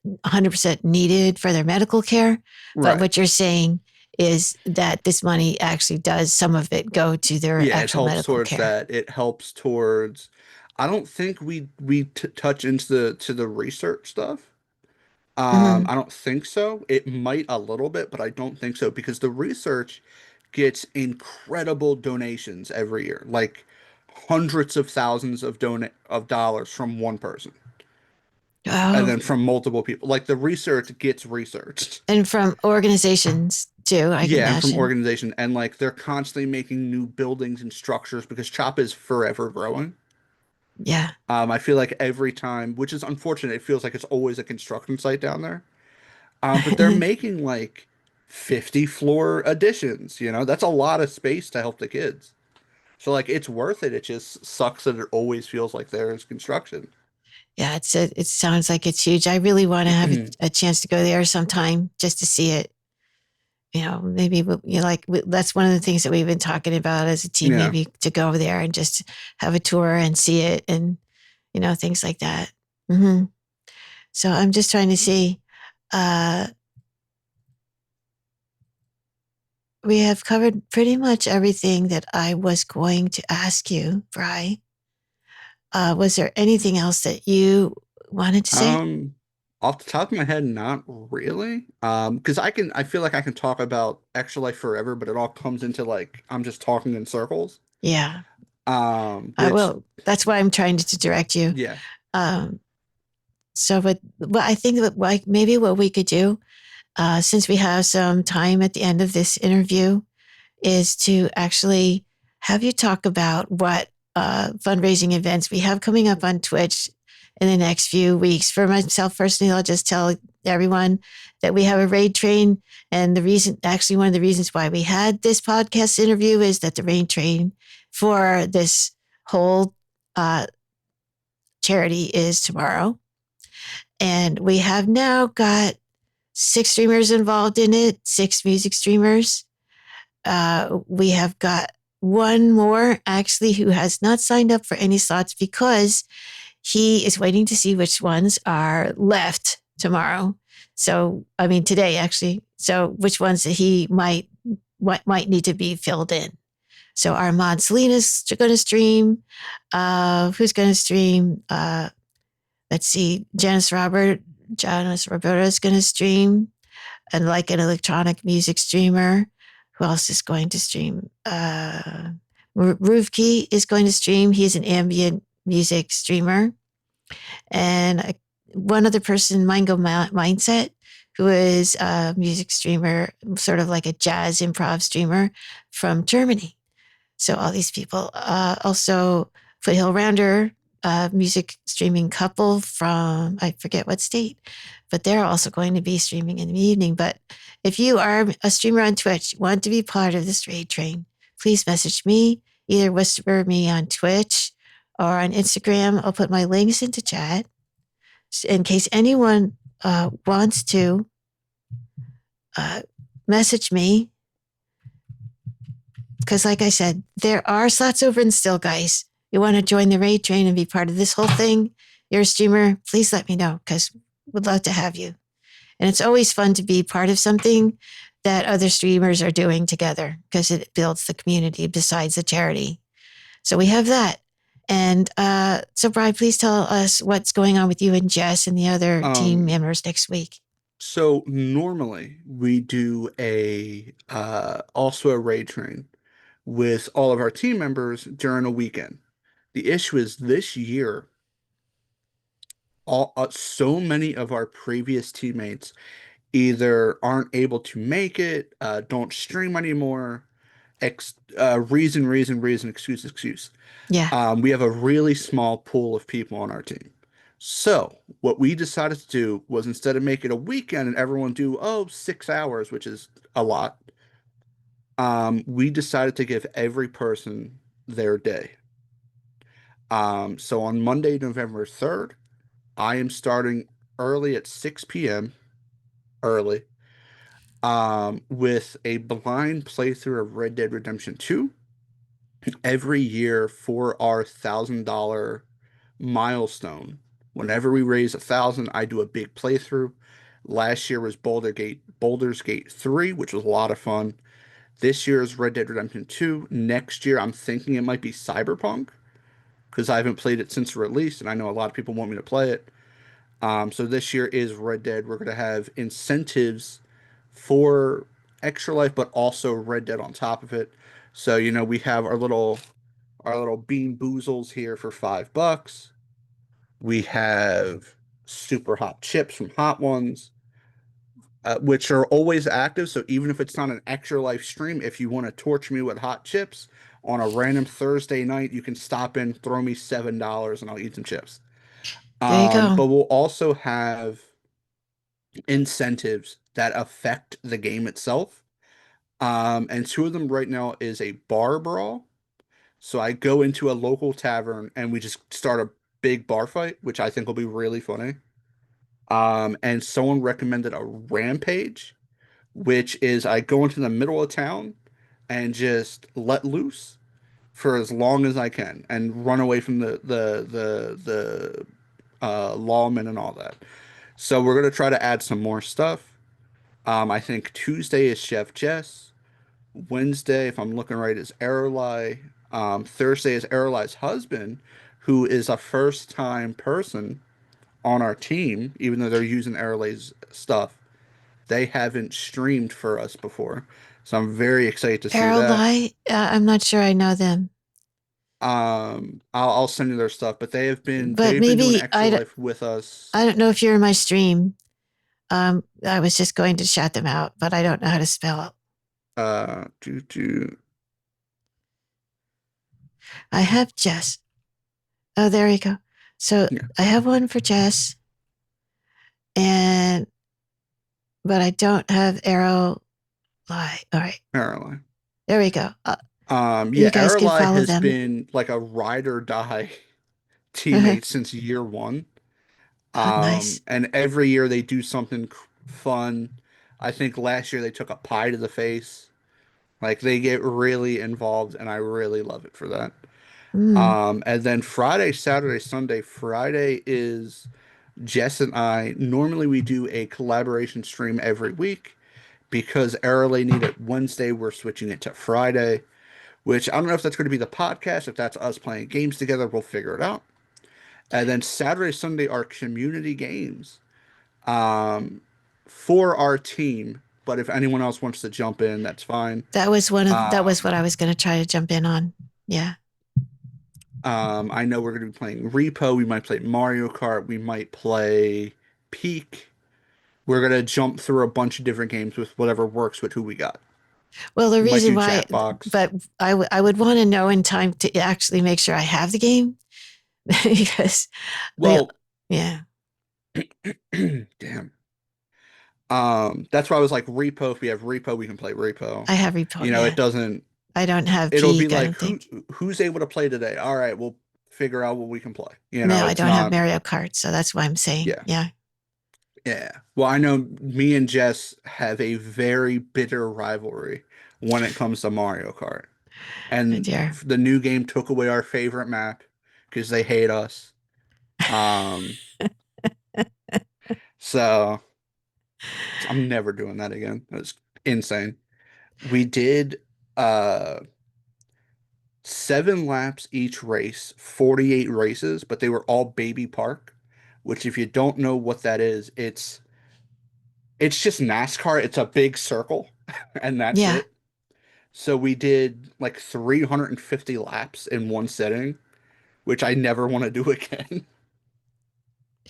100% needed for their medical care. But
Right.
what you're saying is that this money actually does, some of it go to their
Yeah, it
actual
helps
medical
towards
care.
that. It helps towards. I don't think we t touch into the research stuff.
Hmm.
I don't think so. It might a little bit, but I don't think so because the research gets incredible donations every year, like hundreds of thousands of dollars from one person, and
Oh,
then from multiple people. Like the research gets researched.
and from organizations too, I can
Yeah, and from
imagine.
organization, and like they're constantly making new buildings and structures because CHOP is forever growing.
Yeah.
I feel like every time, which is unfortunate, it feels like it's always a construction site down there. But they're making like 50 floor additions, you know, that's a lot of space to help the kids. So like it's worth it. It just sucks that it always feels like there is construction.
Yeah, it sounds like it's huge. I really want to have a chance to go there sometime just to see it. Maybe that's one of the things that we've been talking about as a team.
Yeah.
Maybe to go over there and just have a tour and see it, and things like that. Hmm. So I'm just trying to see. Uh, we have covered pretty much everything that I was going to ask you, Bry. Was there anything else that you wanted to say?
Um, Off the top of my head, not really. Because I feel like I can talk about Extra Life forever, but it all comes into like I'm just talking in circles.
Yeah.
Which,
Well, that's why I'm trying to direct you.
yeah.
Um, but I think that like maybe what we could do, since we have some time at the end of this interview, is to actually have you talk about what fundraising events we have coming up on Twitch in the next few weeks. For myself personally, I'll just tell everyone that we have a raid train. And the reason, actually, one of the reasons why we had this podcast interview is that the raid train for this whole uh, charity is tomorrow. And we have now got 6 streamers involved in it, 6 music streamers. We have got one more actually who has not signed up for any slots because he is waiting to see which ones are left tomorrow. So, I mean, today actually. So, which ones that he might need to be filled in. So, Armand Salinas going to stream. Who's going to stream? Let's see. Janice Roberta is going to stream, and like an electronic music streamer. Who else is going to stream? Roofkey is going to stream. He's an ambient music streamer. And one other person, Mango Mindset, who is a music streamer, sort of like a jazz improv streamer from Germany. So all these people. Also, Foothill Rounder, a music streaming couple from, I forget what state, but they're also going to be streaming in the evening. But if you are a streamer on Twitch, want to be part of this raid train, please message me, either whisper me on Twitch or on Instagram. I'll put my links into chat in case anyone wants to message me. Because, like I said, there are slots over in Still, guys. You want to join the raid train and be part of this whole thing? You're a streamer, please let me know because we'd love to have you. And it's always fun to be part of something that other streamers are doing together because it builds the community besides the charity. So we have that. And so, Bri, please tell us what's going on with you and Jess and the other team
Um,
members next week.
so normally we do a also a raid train with all of our team members during a weekend. The issue is this year, so many of our previous teammates either aren't able to make it, don't stream anymore, reason, excuse.
Yeah.
We have a really small pool of people on our team. So what we decided to do was instead of make it a weekend and everyone do, 6 hours, which is a lot, we decided to give every person their day. So on Monday, November 3rd, I am starting early at 6 p.m. early, with a blind playthrough of Red Dead Redemption 2 every year for our $1,000 milestone. Whenever we raise 1,000, I do a big playthrough. Last year was Baldur's Gate 3, which was a lot of fun. This year is Red Dead Redemption 2. Next year, I'm thinking it might be Cyberpunk because I haven't played it since release, and I know a lot of people want me to play it. So this year is Red Dead. We're going to have incentives for Extra Life, but also Red Dead on top of it. So, we have our little bean boozles here for $5. We have super hot chips from Hot Ones, which are always active. So even if it's not an Extra Life stream, if you want to torch me with hot chips on a random Thursday night, you can stop in, throw me $7, and I'll eat some chips.
There you go.
But we'll also have incentives that affect the game itself. And two of them right now is a bar brawl. So I go into a local tavern and we just start a big bar fight, which I think will be really funny. And someone recommended a rampage, which is I go into the middle of town and just let loose for as long as I can and run away from the lawmen and all that. So we're gonna try to add some more stuff. I think Tuesday is Chef Jess. Wednesday, if I'm looking right, is Aralai. Thursday is Aralai's husband, who is a first time person on our team, even though they're using Aralai's stuff. They haven't streamed for us before. So I'm very excited to see that.
Parallel, I'm not sure I know them,
I'll send you their stuff, but
but
they've been doing
maybe
Extra Life with us.
I don't know if you're in my stream. I was just going to shout them out, but I don't know how to spell it.
Do
I have Jess. Oh, there you go. So
yeah,
I have one for Jess, and but I don't have Arrow Lie. All right,
Aralai.
there we go. You
Yeah,
guys can
Aralai
follow
has
them.
been like a ride or die
Oh,
teammate since year one.
nice.
And every year they do something fun. I think last year they took a pie to the face. Like they get really involved, and I really love it for that.
Mm.
And then Friday, Saturday, Sunday. Friday is Jess and I. Normally we do a collaboration stream every week because Aralay needed Wednesday. We're switching it to Friday, which I don't know if that's going to be the podcast. If that's us playing games together, we'll figure it out. And then Saturday, Sunday are community games um, for our team. But if anyone else wants to jump in, that's fine.
That was what I was going to try to jump in on. Yeah.
I know we're going to be playing Repo. We might play Mario Kart. We might play Peak. We're going to jump through a bunch of different games with whatever works with who we got.
Well, the
We might
reason
do
why,
Jackbox.
but I would want to know in time to actually make sure I have the game because they,
Well,
yeah,
damn. That's why I was like Repo. If we have Repo, we can play Repo.
I have repo.
It
Yeah,
doesn't.
I don't have
It'll be
Peak. I
like
don't think.
who's able to play today. All right, we'll figure out what we can play.
No, I
It's
don't have
not.
Mario Kart, so that's why I'm saying,
Yeah,
yeah.
yeah. Well, I know me and Jess have a very bitter rivalry when it comes to Mario Kart,
Oh
and
dear.
the new game took away our favorite map because they hate us. Um, so I'm never doing that again. It was insane. We did uh 7 laps each race, 48 races, but they were all baby park, which if you don't know what that is, it's just NASCAR. It's a big circle and that's
Yeah,
it. So we did like 350 laps in one sitting, which I never want to do again.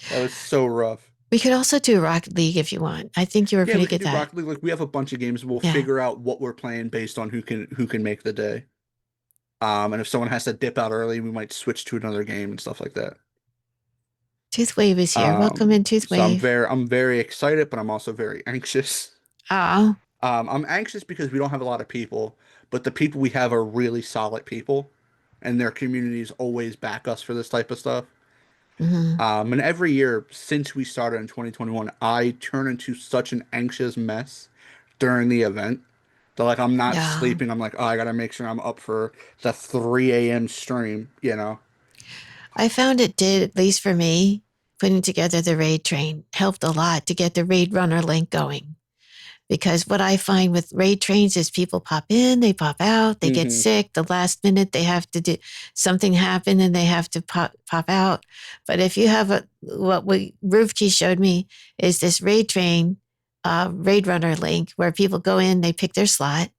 That was so rough.
we could also do Rocket League if you want. I think you were
Yeah,
pretty
we can
good
do
at that.
Rocket League. Like we have a bunch of games. We'll
Yeah.
figure out what we're playing based on who can make the day. And if someone has to dip out early, we might switch to another game and stuff like that.
Tooth Wave is here. Welcome in, Tooth
So
Wave.
I'm very excited, but I'm also very anxious.
Oh,
I'm anxious because we don't have a lot of people, but the people we have are really solid people, and their communities always back us for this type of stuff.
mm-hmm.
And every year since we started in 2021, I turn into such an anxious mess during the event that like I'm not
Yeah.
sleeping. I'm like, oh, I gotta make sure I'm up for the 3 a.m. stream, you know?
I found it did, at least for me, putting together the raid train helped a lot to get the raid runner link going. Because what I find with raid trains is people pop in, they pop out, they get
Hmm.
sick. The last minute they have to do something happen and they have to pop out. But if you have Roofkey showed me is this raid train, raid runner link where people go in, they pick their slot,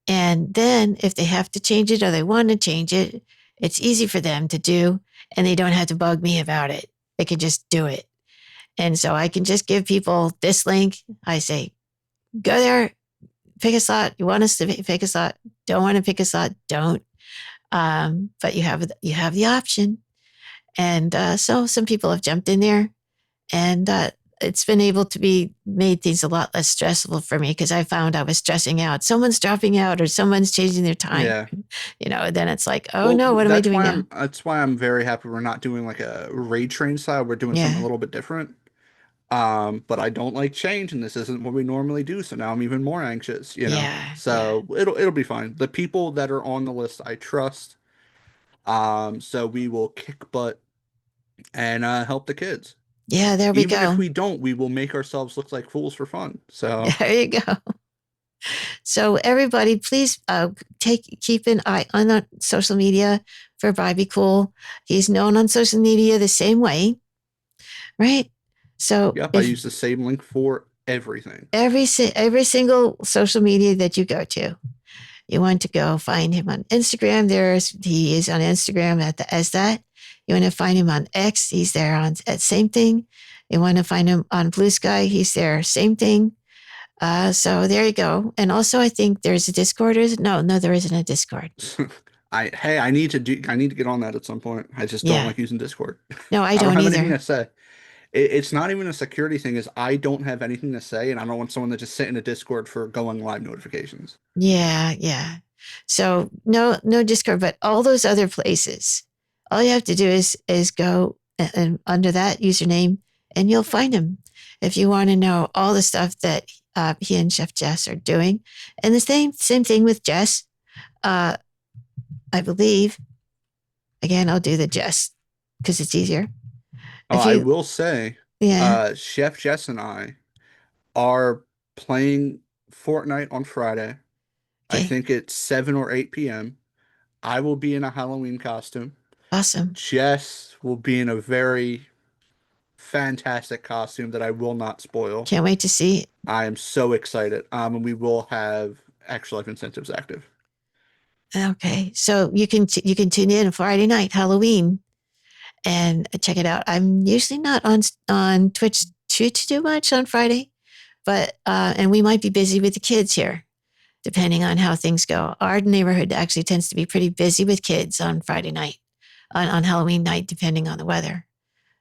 and then if they have to change it or they want to change it, it's easy for them to do, and they don't have to bug me about it. They can just do it. And so I can just give people this link. I say, go there, pick a slot. You want us to pick a slot? Don't want to pick a slot? Don't. But you have the option. And so some people have jumped in there, and it's been able to be made things a lot less stressful for me because I found I was stressing out. Someone's dropping out or someone's changing their time.
Yeah.
Then it's like, oh
Well,
no, what am I doing now?
that's why I'm very happy we're not doing like a raid train style. We're doing something a
Yeah,
little bit different. But I don't like change, and this isn't what we normally do. So now I'm even more anxious, you know.
yeah, yeah,
So it'll be fine. The people that are on the list I trust. So we will kick butt and help the kids.
yeah. There we
Even if
go.
we don't, we will make ourselves look like fools for fun. So
There you go. So everybody, please keep an eye on social media for Bobby Cool. He's known on social media the same way, right? So
Yep, I
if
use the same link for everything.
every single social media that you go to, you want to go find him on Instagram. He is on Instagram as that. You want to find him on X. He's there on at same thing. You want to find him on Blue Sky. He's there, same thing. So there you go. And also, I think there's a Discord. No, there isn't a Discord.
I need to get on that at some point. I just don't
Yeah.
like using Discord.
No, I
I don't
don't
have anything
either.
to say. It's not even a security thing, is I don't have anything to say, and I don't want someone to just sit in a Discord for going live notifications.
Yeah, yeah. So no Discord, but all those other places. All you have to do is go and under that username, and you'll find him. If you want to know all the stuff that he and Chef Jess are doing, and the same thing with Jess. Uh, I believe. Again, I'll do the Jess because it's easier.
Oh,
If
I
you,
will say,
yeah,
Chef Jess and I are playing Fortnite on Friday. I
okay,
think it's 7 or 8 p.m. I will be in a Halloween costume.
awesome.
Jess will be in a very fantastic costume that I will not spoil.
Can't wait to see.
I am so excited. And we will have extra life incentives active.
Okay, so you can tune in Friday night, Halloween, and check it out. I'm usually not on Twitch too much on Friday, but and we might be busy with the kids here, depending on how things go. Our neighborhood actually tends to be pretty busy with kids on Friday night, on Halloween night, depending on the weather.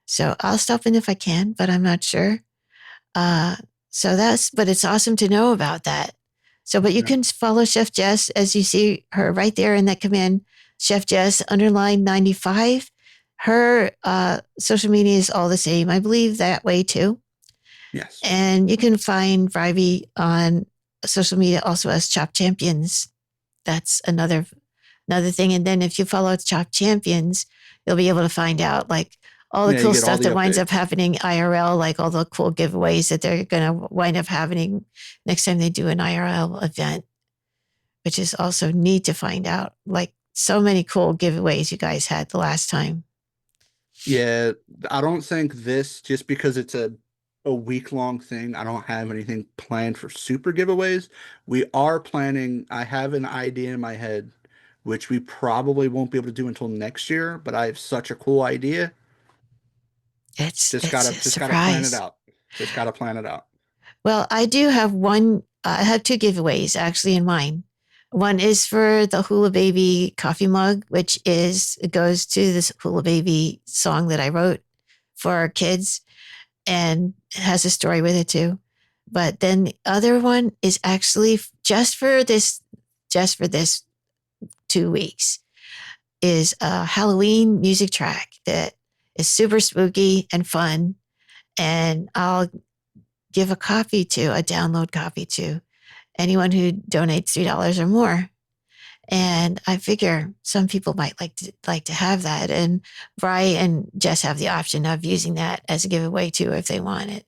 So I'll stop in if I can, but I'm not sure. Uh, but it's awesome to know about that. So, but you
Yeah.
can follow Chef Jess as you see her right there in that command, Chef Jess underline 95. Her social media is all the same. I believe that way too.
Yes.
And you can find Vrivy on social media also as Chop Champions. That's another thing. And then if you follow Chop Champions, you'll be able to find out like all the
Yeah, you
cool
get all
stuff
the
that winds up
updates.
happening IRL, like all the cool giveaways that they're going to wind up happening next time they do an IRL event, which is also neat to find out. Like so many cool giveaways you guys had the last time.
Yeah, I don't think this, just because it's a week-long thing, I don't have anything planned for super giveaways. We are planning, I have an idea in my head, which we probably won't be able to do until next year, but I have such a cool idea.
It's a
Just gotta plan it
surprise.
out. Just gotta plan it out.
Well, I do have one. I have two giveaways actually in mind. One is for the Hula Baby coffee mug, which is it goes to this Hula Baby song that I wrote for our kids, and it has a story with it too. But then the other one is actually just for this 2 weeks is a Halloween music track that is super spooky and fun, and I'll give a download copy to anyone who donates $3 or more. And I figure some people might like to have that. And Bry and Jess have the option of using that as a giveaway too if they want it.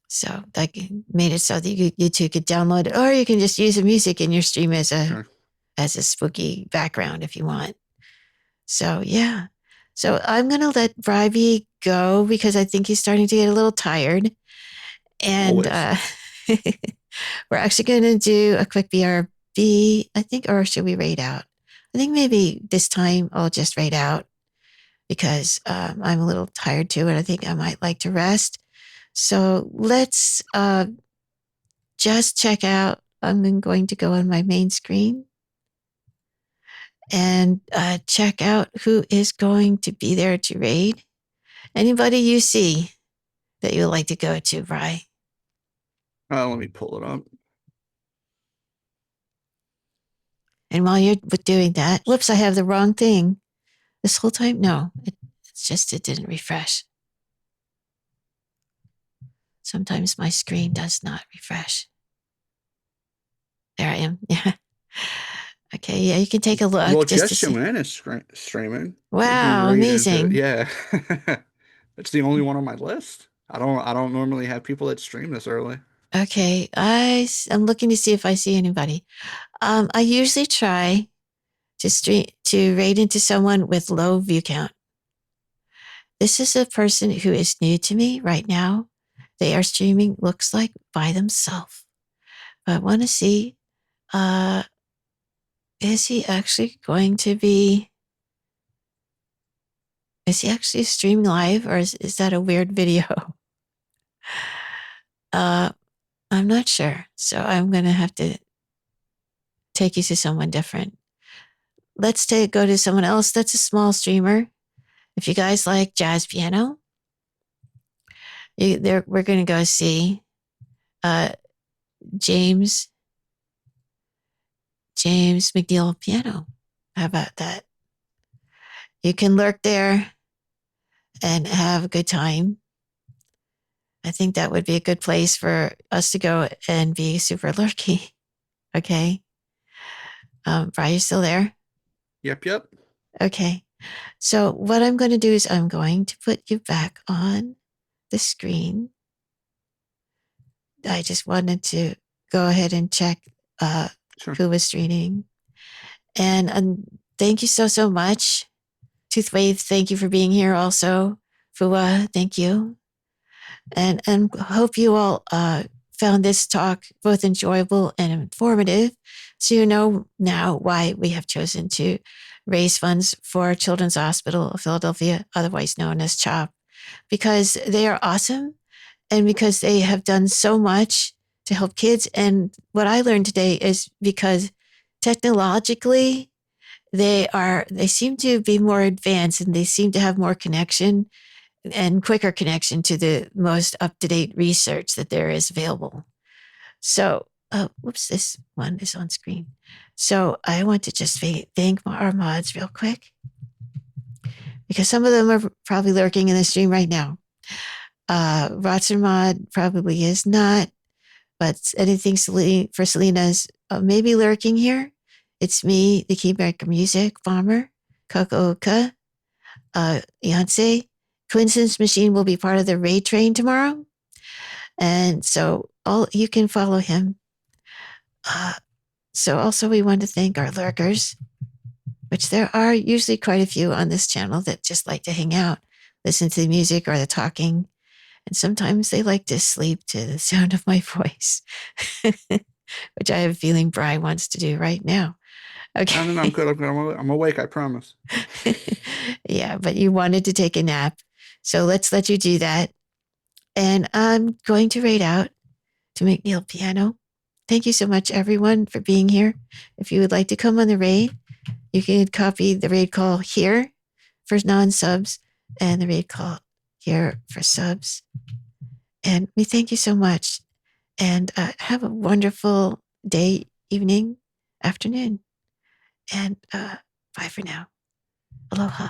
So that made it so that you two could download it, or you can just use the music in your stream
Sure.
as a spooky background if you want. So yeah. So I'm gonna let Bryby go because I think he's starting to get a little tired. And
Always.
we're actually going to do a quick BRB, I think, or should we raid out? I think maybe this time I'll just raid out because I'm a little tired too, and I think I might like to rest. So let's just check out. I'm going to go on my main screen and check out who is going to be there to raid. Anybody you see that you would like to go to, Bry?
Let me pull it up.
And while you're doing that, whoops, I have the wrong thing. This whole time? No, it's just it didn't refresh. Sometimes my screen does not refresh. There I am. Yeah. Okay. Yeah, you can take a
Well,
look just to
just
see.
Joanna's streaming. We'll be
Wow,
right into it.
amazing.
Yeah. It's the only one on my list. I don't normally have people that stream this early.
Okay, I'm looking to see if I see anybody. I usually try to raid into someone with low view count. This is a person who is new to me right now. They are streaming, looks like by themselves. But I want to see, uh, is he actually going to be? Is he actually streaming live, or is that a weird video? uh, I'm not sure, so I'm gonna have to take you to someone different. Go to someone else that's a small streamer. If you guys like jazz piano, we're going to go see uh, James McNeil piano. How about that? You can lurk there and have a good time. I think that would be a good place for us to go and be super lurky. Okay. Brian, you still there?
Yep, yep.
Okay. So what I'm going to do is I'm going to put you back on the screen. I just wanted to go ahead and check
Sure.
who was streaming. And thank you so much. Toothwave, thank you for being here also. Fua, thank you. And hope you all found this talk both enjoyable and informative. So you know now why we have chosen to raise funds for Children's Hospital of Philadelphia, otherwise known as CHOP, because they are awesome and because they have done so much to help kids. And what I learned today is because technologically they seem to be more advanced and they seem to have more connection and quicker connection to the most up-to-date research that there is available. So, whoops, this one is on screen. So I want to just thank our mods real quick because some of them are probably lurking in the stream right now. Rotzer mod probably is not, but anything for Selena's maybe lurking here. It's me, the Keymaker Music Bomber, Coco Oka, Beyonce. Coincidence Machine will be part of the raid train tomorrow. And so you can follow him. So also we want to thank our lurkers, which there are usually quite a few on this channel that just like to hang out, listen to the music or the talking. And sometimes they like to sleep to the sound of my voice, which I have a feeling Bri wants to do right now. Okay.
No, I'm good. I'm awake, I promise.
Yeah, but you wanted to take a nap. So let's let you do that. And I'm going to raid out to McNeil Piano. Thank you so much, everyone, for being here. If you would like to come on the raid, you can copy the raid call here for non-subs and the raid call here for subs. And we thank you so much. And have a wonderful day, evening, afternoon. And bye for now. Aloha.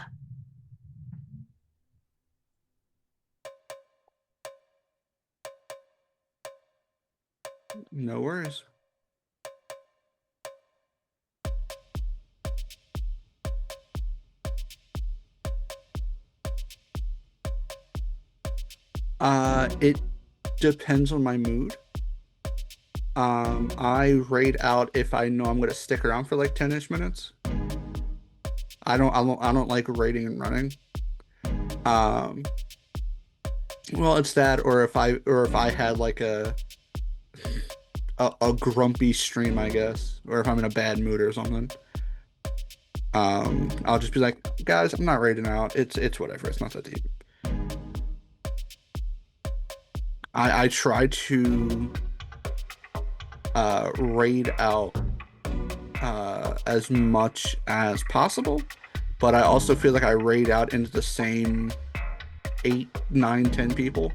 No worries. It depends on my mood. I raid out if I know I'm gonna stick around for like 10-ish minutes. I don't like raiding and running. Well, it's that, or if I had like a grumpy stream, I guess, or if I'm in a bad mood or something. I'll just be like, guys, I'm not raiding out. It's whatever. It's not that deep. I try to raid out as much as possible, but I also feel like I raid out into the same 8, 9, 10 people.